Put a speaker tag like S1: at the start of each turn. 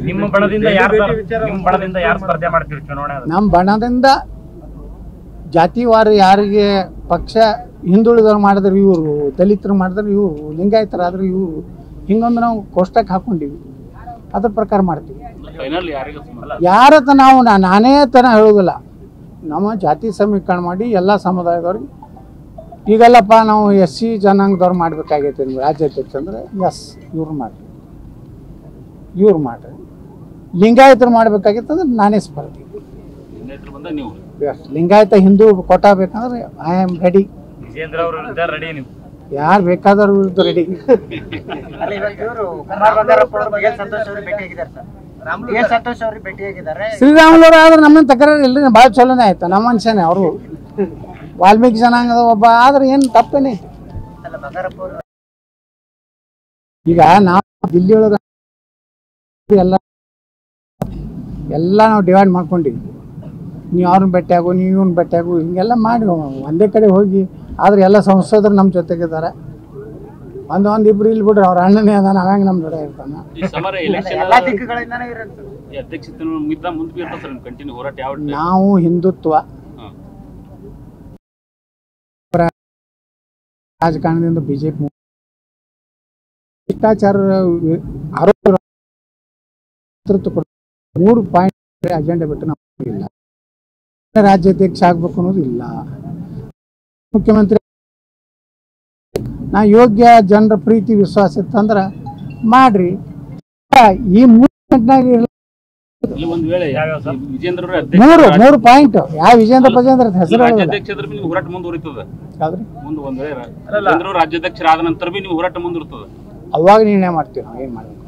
S1: ನಿಮ್ಮ ಬಣದಿಂದ ಯಾರು ಸ್ಪರ್ಧೆ ಮಾಡ್ತೀರಿ ಚುನಾವಣೆ?
S2: ನಮ್ಮ ಬಣದಿಂದ ಜಾತಿವಾರ ಯಾರಿಗೆ ಪಕ್ಷ ಹಿಂದುಳಿದವ್ರು ಮಾಡಿದ್ರೆ ಇವರು, ದಲಿತರು ಮಾಡಿದ್ರೆ ಇವರು, ಲಿಂಗಾಯತರಾದ್ರೆ ಇವರು, ಹಿಂಗೊಂದು ನಾವು ಕೋಷ್ಟಕ್ಕೆ ಹಾಕೊಂಡಿವಿ. ಅದ್ರ ಪ್ರಕಾರ ಮಾಡ್ತೀವಿ. ಯಾರತ್ತ ನಾವು ನಾನೇ ತನ ಹೇಳೋದಿಲ್ಲ. ನಮ್ಮ ಜಾತಿ ಸಮೀಕರಣ ಮಾಡಿ ಎಲ್ಲ ಸಮುದಾಯದವ್ರಿಗೆ ಈಗಲ್ಲಪ್ಪ ನಾವು SC ಜನಾಂಗದವ್ರು ಮಾಡಬೇಕಾಗೈತೆ ರಾಜ್ಯಾಧ್ಯಕ್ಷ ಅಂದರೆ ಎಸ್ ಇವ್ರು ಮಾಡಿರಿ, ಲಿಂಗಾಯತರು ಮಾಡಬೇಕಾಗಿತ್ತು ಅಂದ್ರೆ ನಾನೇ ಸ್ಪರ್ಧೆ. ಎಸ್ ಲಿಂಗಾಯತ ಹಿಂದೂ ಕೋಟ ಬೇಕಂದ್ರೆ ಐ ಆಮ್ ರೆಡಿ.
S1: ವಿಜೇಂದ್ರ ಅವ್ರ ವಿರುದ್ಧ ರೆಡಿ ನೀವು?
S2: ಯಾರು ಬೇಕಾದವ್ರ ವಿರುದ್ಧ ರೆಡಿ. ಶ್ರೀರಾಮುಲು ಆದ್ರೆ ನಮ್ಮನ್ನ ತಕರಾರು ಇಲ್ರಿ, ಭಾಳ ಚಲೋನೇ ಆಯ್ತು. ನಮ್ಮ ಮನುಷ್ಯನೇ ಅವರು, ವಾಲ್ಮೀಕಿ ಜನಾಂಗದ ಒಬ್ಬ ಆದ್ರೆ ಏನು ತಪ್ಪೇನೆ ಐತಿ. ಈಗ ನಾವು ದಿಲ್ಲಿ ಒಳಗ ಎಲ್ಲ ನಾವು ಡಿವೈಡ್ ಮಾಡ್ಕೊಂಡಿವಿ. ನೀವು ಅವ್ರನ್ನ ಭೇಟಿಯಾಗು, ನೀವು ಇವ್ನ ಭೇಟಿಯಾಗು, ಹಿಂಗೆಲ್ಲ ಮಾಡಿ ಒಂದೇ ಕಡೆ ಹೋಗಿ. ಆದ್ರೆ ಎಲ್ಲ ಸಂಸದರು ನಮ್ಮ ಜೊತೆಗಿದ್ದಾರೆ. ಒಂದಿಬ್ರು ಇಲ್ಲಿ ಬಿಡ್ರಿ, ಅವ್ರ ಅಣ್ಣನೇ ಅದ, ನಾವ್ಯಾಂಗ ನಮ್ಮ ಜೊತೆ ಇರ್ತಾನ. ನಾವು ಹಿಂದುತ್ವ ರಾಜಕಾರಣದಿಂದ ಬಿಜೆಪಿ ಭ್ರಷ್ಟಾಚಾರ ಆರೋಪ 3 ಪಾಯಿಂಟ್ ಅಜೆಂಡಾ ಬಿಟ್ಟು ನಾವು ಇಲ್ಲ. ರಾಜ್ಯಾಧ್ಯಕ್ಷ ಆಗ್ಬೇಕು ಅನ್ನೋದು ಇಲ್ಲ. ಮುಖ್ಯಮಂತ್ರಿ ನಾ ಯೋಗ್ಯ, ಜನರ ಪ್ರೀತಿ ವಿಶ್ವಾಸ ಇತ್ತಂದ್ರೆ ಮಾಡ್ರಿ. ಈ 3 ಪಾಯಿಂಟ್ ಯಾವ ವಿಜೇಂದ್ರ ಪಜೇಂದ್ರ ಹೆಸರು
S1: ರಾಜ್ಯಾಧ್ಯಕ್ಷರಾದ ನಂತರ ಹೋರಾಟ ಮುಂದುವರಿತದೆ.
S2: ಅವಾಗ ನಿರ್ಣಯ ಮಾಡ್ತೀವಿ ನಾವು ಏನ್ ಮಾಡ್ಬೇಕು.